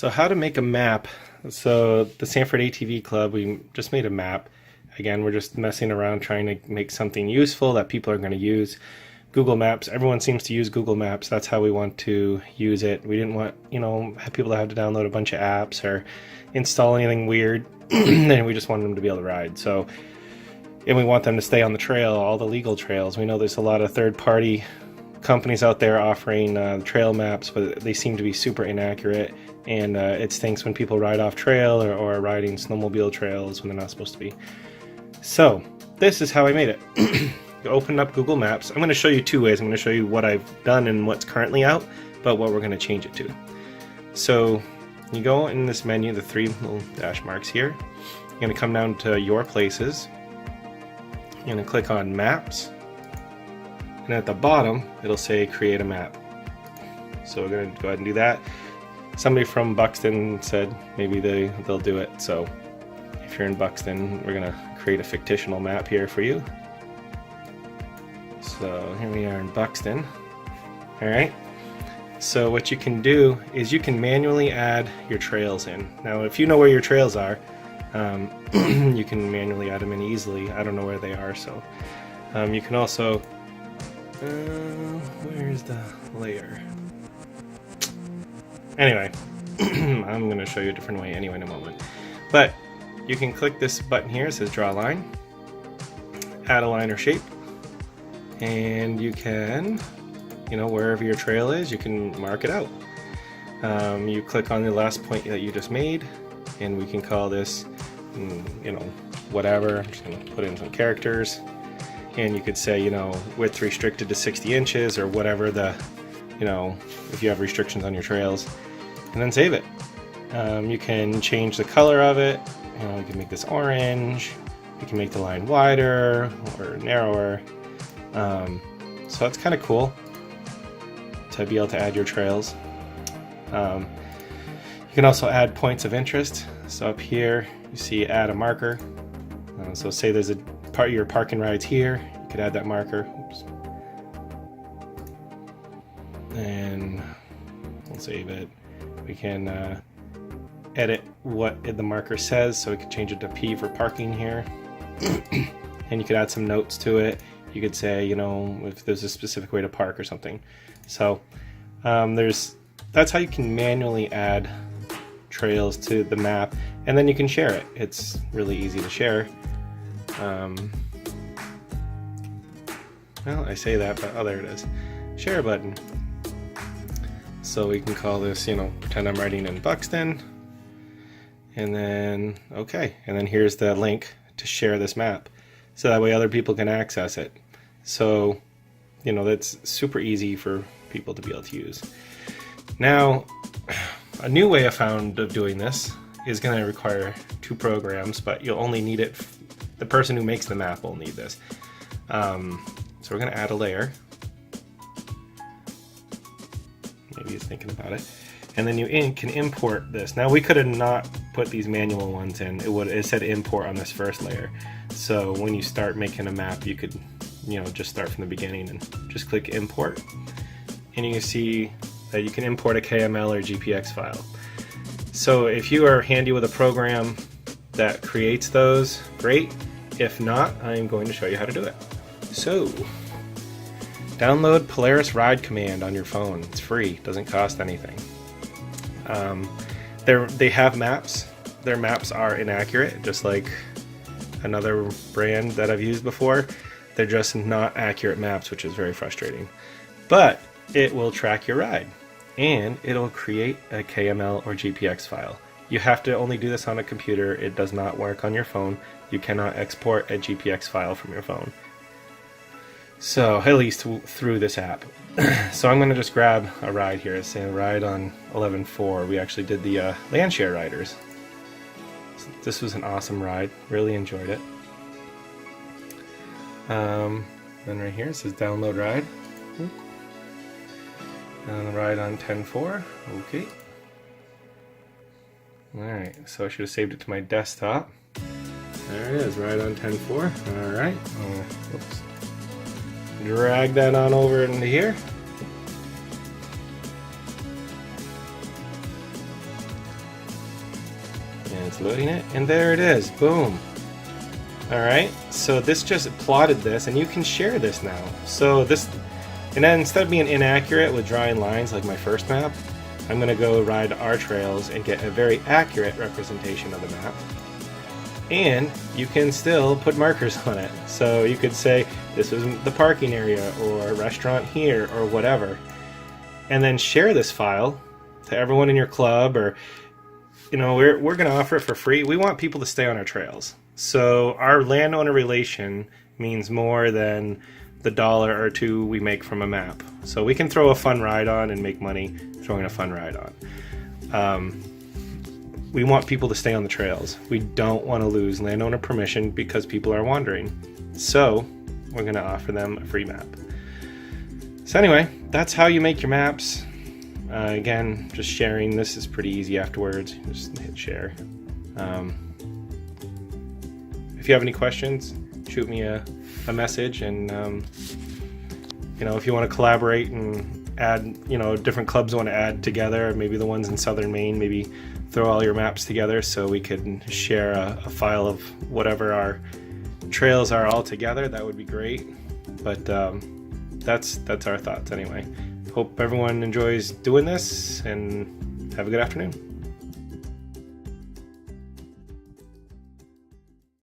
So how to make a map. So the Sanford ATV Club, we just made a map. Again, we're just messing around trying to make something useful that people are going to use. Google Maps, everyone seems to use Google Maps. That's how we want to use it. We didn't want, have people to have to download a bunch of apps or install anything weird. And we just wanted them to be able to ride. So, and we want them to stay on the trail, all the legal trails. We know there's a lot of third-party companies out there offering trail maps, but they seem to be super inaccurate, and it stinks when people ride off trail or riding snowmobile trails when they're not supposed to be. So this is how I made it. You open up Google Maps. I'm going to show you two ways. I'm going to show you what I've done and what's currently out, but what we're going to change it to. So you go in this menu, the three little dash marks here. You're going to come down to Your Places. You're going to click on Maps. And at the bottom, it'll say Create a Map. So we're going to go ahead and do that. Somebody from Buxton said maybe they'll do it. So if you're in Buxton, we're going to create a fictional map here for you. So here we are in Buxton. All right. So what you can do is you can manually add your trails in. Now, if you know where your trails are, you can manually add them in easily. I don't know where they are, so you can also. Where's the layer? Anyway, I'm going to show you a different way anyway in a moment. But you can click this button here. It says Draw a Line, add a line or shape, and you can, wherever your trail is, you can mark it out. You click on the last point that you just made, and we can call this, whatever. I'm just going to put in some characters. And you could say, width restricted to 60 inches or whatever if you have restrictions on your trails, and then save it. You can change the color of it. You can make this orange. You can make the line wider or narrower. So that's kind of cool to be able to add your trails. You can also add points of interest. So up here, you see add a marker. So say there's a part of your parking rides here, you could add that marker. Oops. And we'll save it. We can edit what the marker says, so we can change it to P for parking here. And you could add some notes to it. You could say, if there's a specific way to park or something. So that's how you can manually add trails to the map, and then you can share it. It's really easy to share. Well, I say that, but there it is. Share button. So we can call this, pretend I'm writing in Buxton. And then, okay. And then here's the link to share this map. So that way other people can access it. So, that's super easy for people to be able to use. Now, a new way I found of doing this is going to require two programs, but you'll only need it. The person who makes the map will need this. So we're going to add a layer. Maybe he's thinking about it. And then you can import this. Now we could have not put these manual ones in. It said import on this first layer. So when you start making a map, you could, just start from the beginning and just click import. And you can see that you can import a KML or GPX file. So if you are handy with a program that creates those, great. If not, I'm going to show you how to do it. So, download Polaris Ride Command on your phone. It's free, doesn't cost anything. They have maps. Their maps are inaccurate, just like another brand that I've used before. They're just not accurate maps, which is very frustrating. But it will track your ride, and it'll create a KML or GPX file. You have to only do this on a computer. It does not work on your phone. You cannot export a GPX file from your phone. So, at least through this app. So I'm going to just grab a ride here. It's a ride on 11.4. We actually did the Landshare riders. So this was an awesome ride. Really enjoyed it. Then right here it says download ride. And the ride on 10.4. Okay. Alright, so I should have saved it to my desktop. There it is, right on 10.4. Alright. Whoops. Drag that on over into here. It's loading it, and there it is. Boom. Alright, so this just plotted this, and you can share this now. So this, and then instead of being inaccurate with drawing lines like my first map, I'm going to go ride our trails and get a very accurate representation of the map. And you can still put markers on it. So you could say this is the parking area or a restaurant here or whatever. And then share this file to everyone in your club, or we're going to offer it for free. We want people to stay on our trails. So our landowner relation means more than the $1 or $2 we make from a map. So we can throw a fun ride on and make money throwing a fun ride on. We want people to stay on the trails. We don't want to lose landowner permission because people are wandering. So we're going to offer them a free map. So anyway, that's how you make your maps. Again, just sharing. This is pretty easy afterwards. Just hit share. If you have any questions, shoot me a message, and if you want to collaborate and add, different clubs want to add together, maybe the ones in southern Maine, maybe throw all your maps together so we could share a file of whatever our trails are all together. That would be great. But that's our thoughts anyway. Hope everyone enjoys doing this, and have a good afternoon.